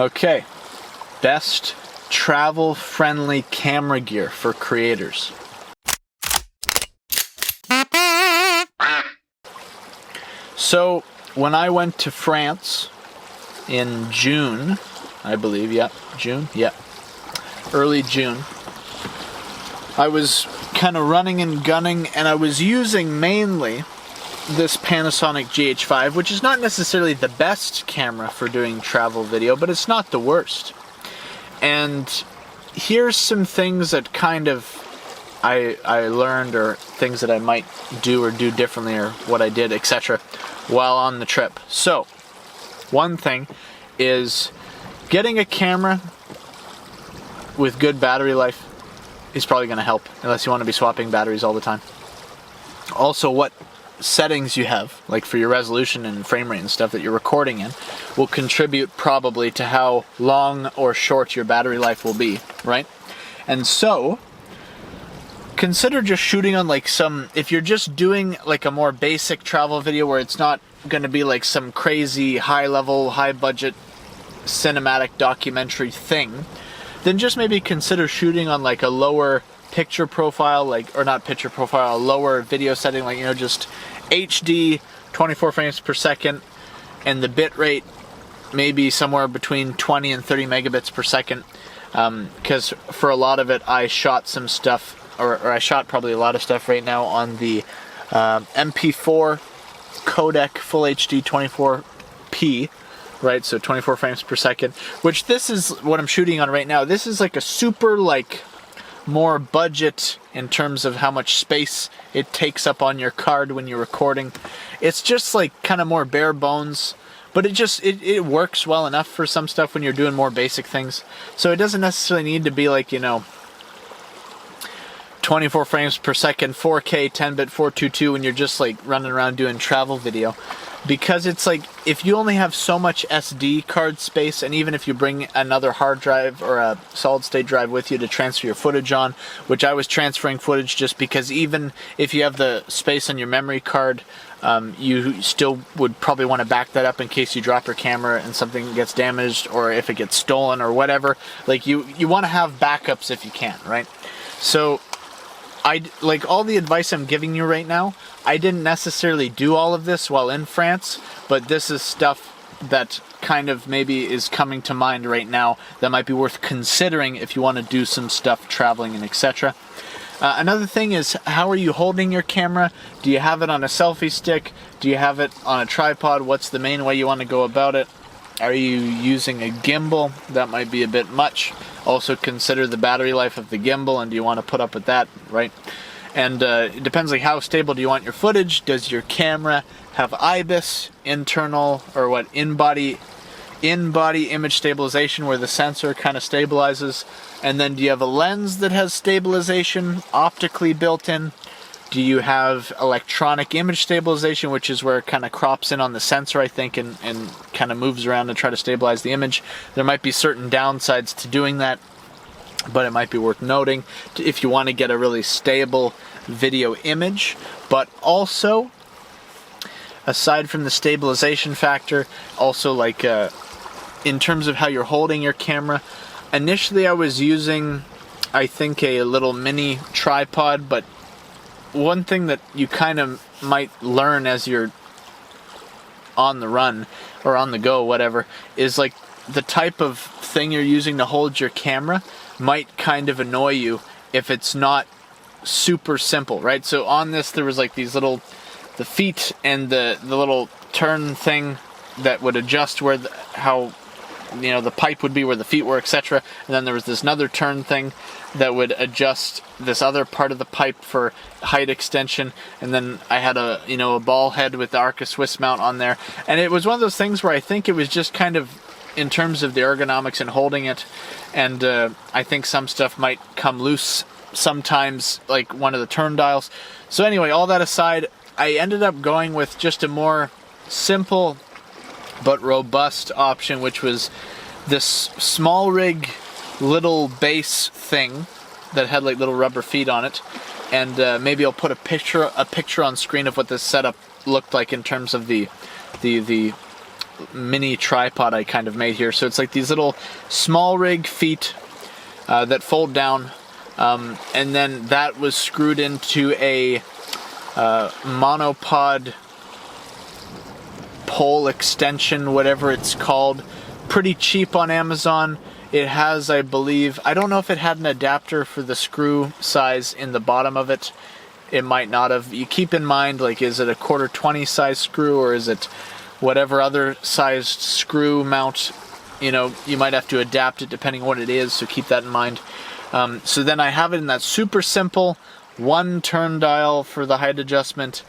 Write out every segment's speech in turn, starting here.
Okay, best travel-friendly camera gear for creators. So, when I went to France in June, I believe, early June, I was kind of running and gunning, and I was using mainly this Panasonic GH5, which is not necessarily the best camera for doing travel video, but it's not the worst. And here's some things that kind of I learned, or things that I might do or do differently, or what I did, etc. while on the trip. So, one thing is getting a camera with good battery life is probably going to help, unless you want to be swapping batteries all the time. Also, what settings you have, like for your resolution and frame rate and stuff that you're recording in, will contribute probably to how long or short your battery life will be, right? And so, consider just shooting on like if you're just doing like a more basic travel video where it's not going to be like some crazy high level, high budget cinematic documentary thing, then just maybe consider shooting on like a lower picture profile, or not picture profile, a lower video setting, like, just HD 24 frames per second, and the bit rate maybe somewhere between 20 and 30 megabits per second, because for a lot of it I shot some stuff, or I shot probably a lot of stuff right now on the MP4 codec Full HD 24p, right, so 24 frames per second, which this is what I'm shooting on right now. This is like a super, more budget in terms of how much space it takes up on your card when you're recording. It's just kind of more bare bones, but it works well enough for some stuff when you're doing more basic things. So it doesn't necessarily need to be 24 frames per second, 4K, 10-bit 422 when you're just running around doing travel video. Because it's if you only have so much SD card space, and even if you bring another hard drive or a solid state drive with you to transfer your footage on, which I was transferring footage just because even if you have the space on your memory card, you still would probably want to back that up in case you drop your camera and something gets damaged, or if it gets stolen or whatever. You want to have backups if you can, right? So all the advice I'm giving you right now, I didn't necessarily do all of this while in France, but this is stuff that kind of maybe is coming to mind right now that might be worth considering if you want to do some stuff traveling and etc. Another thing is, how are you holding your camera? Do you have it on a selfie stick? Do you have it on a tripod? What's the main way you want to go about it? Are you using a gimbal? That might be a bit much. Also consider the battery life of the gimbal, and do you want to put up with that, right? And it depends how stable do you want your footage. Does your camera have IBIS, internal, or what, in-body image stabilization, where the sensor kind of stabilizes? And then do you have a lens that has stabilization optically built in? Do you have electronic image stabilization, which is where it kind of crops in on the sensor, I think, and kind of moves around to try to stabilize the image? There might be certain downsides to doing that, but it might be worth noting if you want to get a really stable video image. But also, aside from the stabilization factor, also in terms of how you're holding your camera, initially I was using, I think, a little mini tripod, but one thing that you kind of might learn as you're on the run or on the go, whatever, is the type of thing you're using to hold your camera might kind of annoy you if it's not super simple, right? So on this, there was these the feet and the little turn thing that would adjust where the pipe would be where the feet were, etc. And then there was this another turn thing that would adjust this other part of the pipe for height extension. And then I had a ball head with the Arca Swiss mount on there. And it was one of those things where I think it was just kind of in terms of the ergonomics and holding it. And I think some stuff might come loose sometimes, like one of the turn dials. So anyway, all that aside, I ended up going with just a more simple but robust option, which was this small rig little base thing that had little rubber feet on it. And maybe I'll put a picture on screen of what this setup looked like in terms of the mini tripod I kind of made here. So it's like these little small rig feet that fold down, and then that was screwed into a monopod pole extension, whatever it's called. Pretty cheap on Amazon. It has, I believe, I don't know if it had an adapter for the screw size in the bottom of it. It might not have. You keep in mind, like, is it a 1/4-20 size screw, or is it whatever other sized screw mount? You know, you might have to adapt it depending on what it is, so keep that in mind. So then I have it in that super simple 1-turn dial for the height adjustment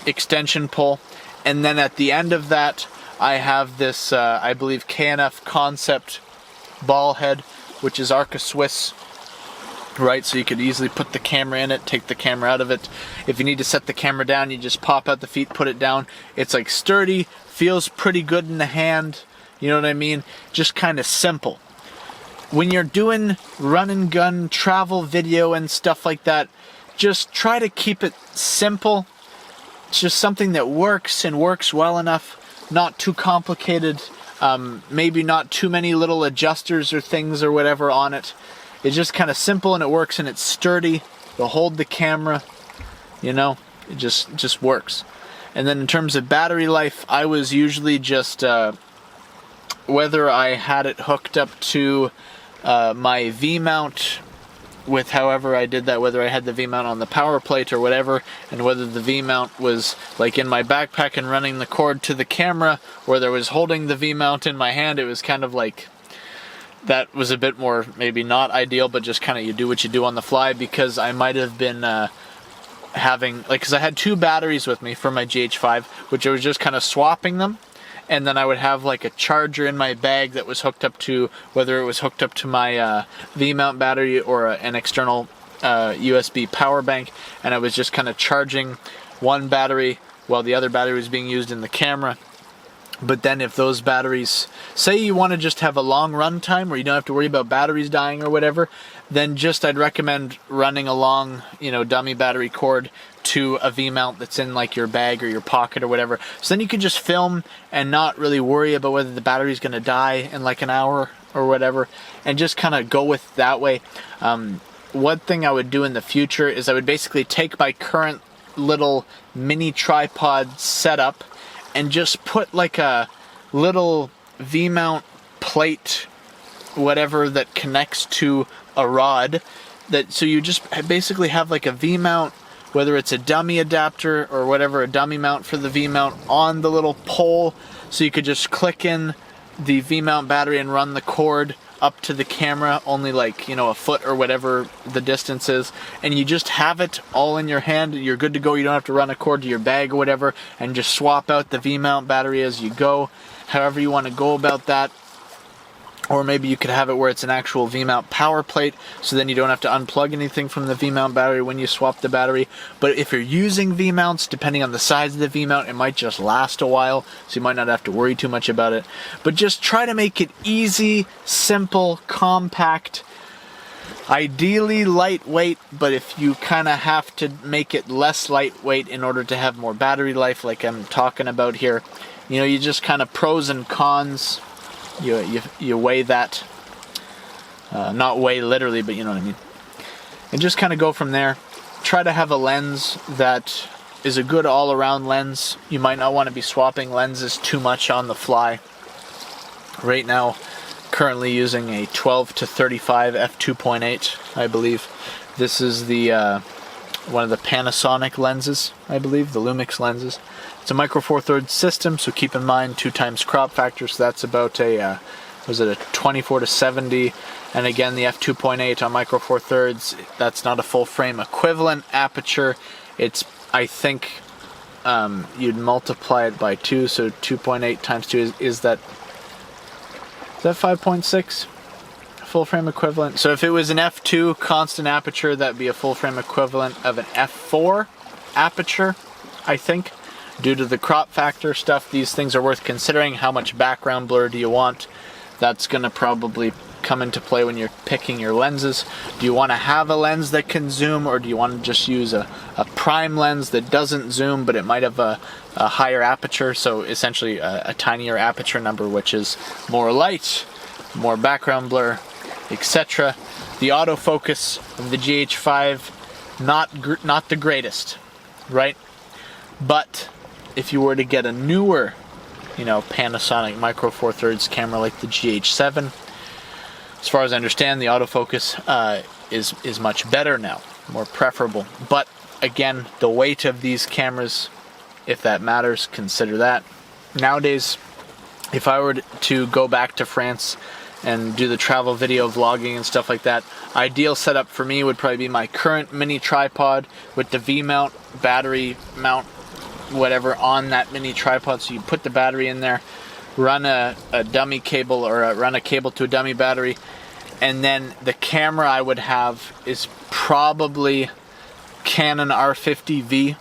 extension pull, and then at the end of that I have this I believe K&F Concept ball head, which is Arca Swiss, right? So you could easily put the camera in it, take the camera out of it. If you need to set the camera down, you just pop out the feet, put it down. It's like sturdy, feels pretty good in the hand, you know what I mean? Just kind of simple. When you're doing run and gun travel video and stuff like that, just try to keep it simple. It's just something that works and works well enough, not too complicated, maybe not too many little adjusters or things or whatever on it. It's just kind of simple, and it works, and it's sturdy. It'll hold the camera, you know, it just works. And then in terms of battery life, I was usually just, whether I had it hooked up to my V-mount, with however I did that, whether I had the V-mount on the power plate or whatever, and whether the V-mount was like in my backpack and running the cord to the camera, or whether I was holding the V-mount in my hand, it was kind of like, that was a bit more maybe not ideal, but just kind of you do what you do on the fly, because I might have been having, like, because I had 2 batteries with me for my GH5, which I was just kind of swapping them. And then I would have like a charger in my bag that was hooked up to, whether it was hooked up to my V-mount battery or an external USB power bank, and I was just kind of charging one battery while the other battery was being used in the camera. But then if those batteries, say you want to just have a long run time where you don't have to worry about batteries dying or whatever, then just I'd recommend running a long, you know, dummy battery cord to a V-mount that's in like your bag or your pocket or whatever. So then you can just film and not really worry about whether the battery's going to die in like an hour or whatever, and just kind of go with that way. One thing I would do in the future is I would basically take my current little mini tripod setup and just put like a little V-mount plate, whatever, that connects to a rod. That, so you just basically have like a V-mount, whether it's a dummy adapter or whatever, a dummy mount for the V-mount on the little pole, so you could just click in the V-mount battery and run the cord up to the camera, only like, you know, a foot or whatever the distance is, and you just have it all in your hand, and you're good to go. You don't have to run a cord to your bag or whatever, and just swap out the V-mount battery as you go, however you want to go about that. Or maybe you could have it where it's an actual V-mount power plate, so then you don't have to unplug anything from the V-mount battery when you swap the battery. But if you're using V-mounts, depending on the size of the V-mount, it might just last a while, so you might not have to worry too much about it. But just try to make it easy, simple, compact, ideally lightweight, but if you kind of have to make it less lightweight in order to have more battery life, like I'm talking about here, you know, you just kind of pros and cons. You weigh that, not weigh literally, but you know what I mean, and just kind of go from there. Try to have a lens that is a good all-around lens. You might not want to be swapping lenses too much on the fly. Right now, currently using a 12-35 f2.8, I believe. This is the one of the Panasonic lenses, I believe, the Lumix lenses. It's a micro four thirds system, so keep in mind 2 times crop factor, so that's about a, was it a 24-70, and again the f2.8 on micro four thirds, that's not a full frame equivalent aperture. It's, I think, you'd multiply it by 2, so 2.8 times 2 is that 5.6? Full frame equivalent. So if it was an f2 constant aperture, that'd be a full frame equivalent of an f4 aperture, I think. Due to the crop factor stuff, these things are worth considering. How much background blur do you want? That's going to probably come into play when you're picking your lenses. Do you want to have a lens that can zoom, or do you want to just use a prime lens that doesn't zoom, but it might have a higher aperture, so essentially a tinier aperture number, which is more light, more background blur, etc. The autofocus of the GH5, not the greatest, right? But if you were to get a newer, Panasonic Micro Four Thirds camera like the GH7, as far as I understand, the autofocus is much better now, more preferable. But again, the weight of these cameras, if that matters, consider that. Nowadays, if I were to go back to France and do the travel video vlogging and stuff like that, ideal setup for me would probably be my current mini tripod with the V-mount, battery mount, whatever, on that mini tripod. So you put the battery in there, run a dummy cable, or run a cable to a dummy battery, and then the camera I would have is probably Canon R50V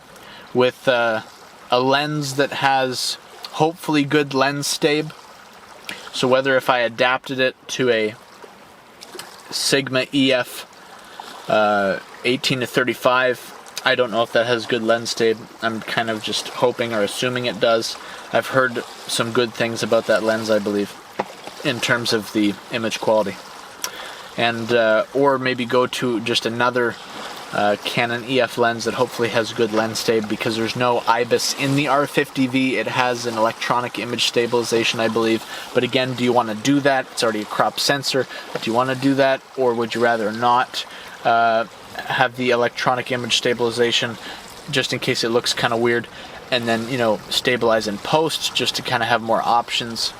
with a lens that has hopefully good lens stabe. So whether if I adapted it to a Sigma EF 18 to 35, I don't know if that has good lens stabe. I'm kind of just hoping or assuming it does. I've heard some good things about that lens, I believe, in terms of the image quality. And or maybe go to just another Canon EF lens that hopefully has good lens stabe, because there's no IBIS in the R50V. It has an electronic image stabilization, I believe. But again, do you want to do that? It's already a crop sensor. Do you want to do that, or would you rather not have the electronic image stabilization, just in case it looks kind of weird, and then stabilize in post, just to kind of have more options?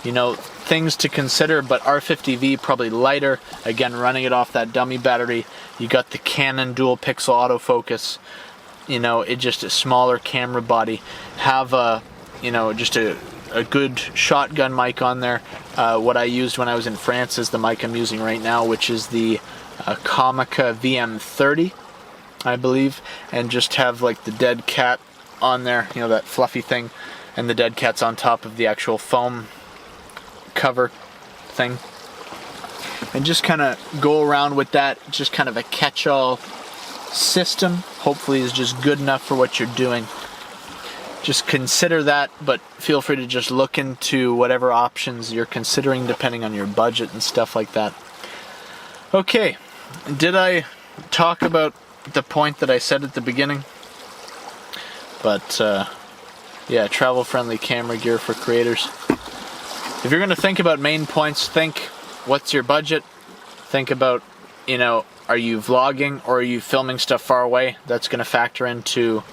Things to consider. But R50V probably lighter, again running it off that dummy battery. You got the Canon dual pixel autofocus, it's just a smaller camera body. Have just a good shotgun mic on there. What I used when I was in France is the mic I'm using right now, which is the Comica VM30, I believe, and just have like the dead cat on there, that fluffy thing, and the dead cat's on top of the actual foam cover thing, and just kind of go around with that. Just kind of a catch-all system, hopefully is just good enough for what you're doing. Just consider that, but feel free to just look into whatever options you're considering depending on your budget and stuff like that. Okay, did I talk about the point that I said at the beginning? But yeah, travel-friendly camera gear for creators. If you're going to think about main points, think, what's your budget? Think about, are you vlogging or are you filming stuff far away? That's going to factor into,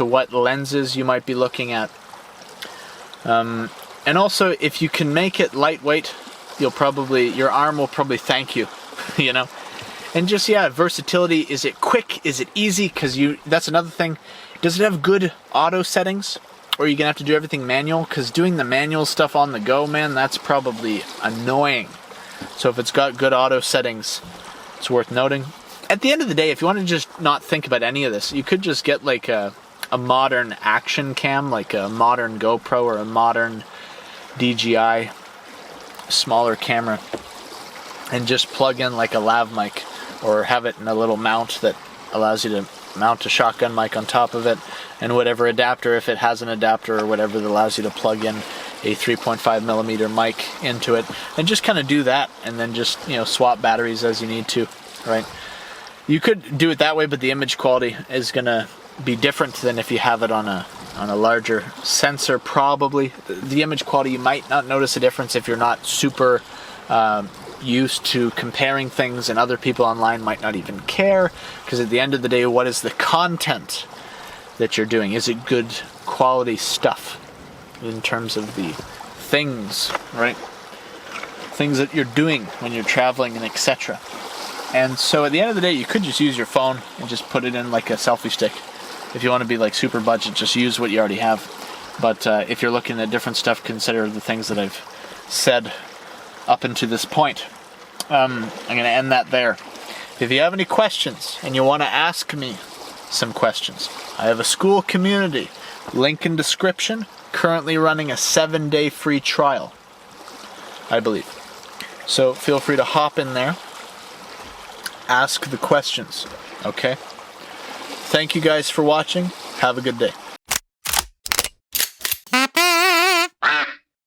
what lenses you might be looking at. And also, if you can make it lightweight, your arm will probably thank you, And just, versatility. Is it quick? Is it easy? Because that's another thing. Does it have good auto settings? Or are you going to have to do everything manual? Because doing the manual stuff on the go, man, that's probably annoying. So if it's got good auto settings, it's worth noting. At the end of the day, if you want to just not think about any of this, you could just get like a modern action cam, like a modern GoPro or a modern DJI smaller camera, and just plug in like a lav mic, or have it in a little mount that allows you to mount a shotgun mic on top of it, and whatever adapter, if it has an adapter or whatever, that allows you to plug in a 3.5mm mic into it, and just kind of do that, and then just swap batteries as you need to, right? You could do it that way, but the image quality is gonna be different than if you have it on a larger sensor. Probably the image quality, you might not notice a difference if you're not super used to comparing things, and other people online might not even care, because at the end of the day, what is the content that you're doing? Is it good quality stuff in terms of the things, right? Things that you're doing when you're traveling and etc. And so at the end of the day, you could just use your phone and just put it in like a selfie stick. If you want to be like super budget, just use what you already have. But if you're looking at different stuff, consider the things that I've said up until this point. I'm going to end that there. If you have any questions and you want to ask me some questions, I have a Skool Community, link in description, currently running a 7-day free trial, I believe. So feel free to hop in there, ask the questions, okay? Thank you guys for watching. Have a good day.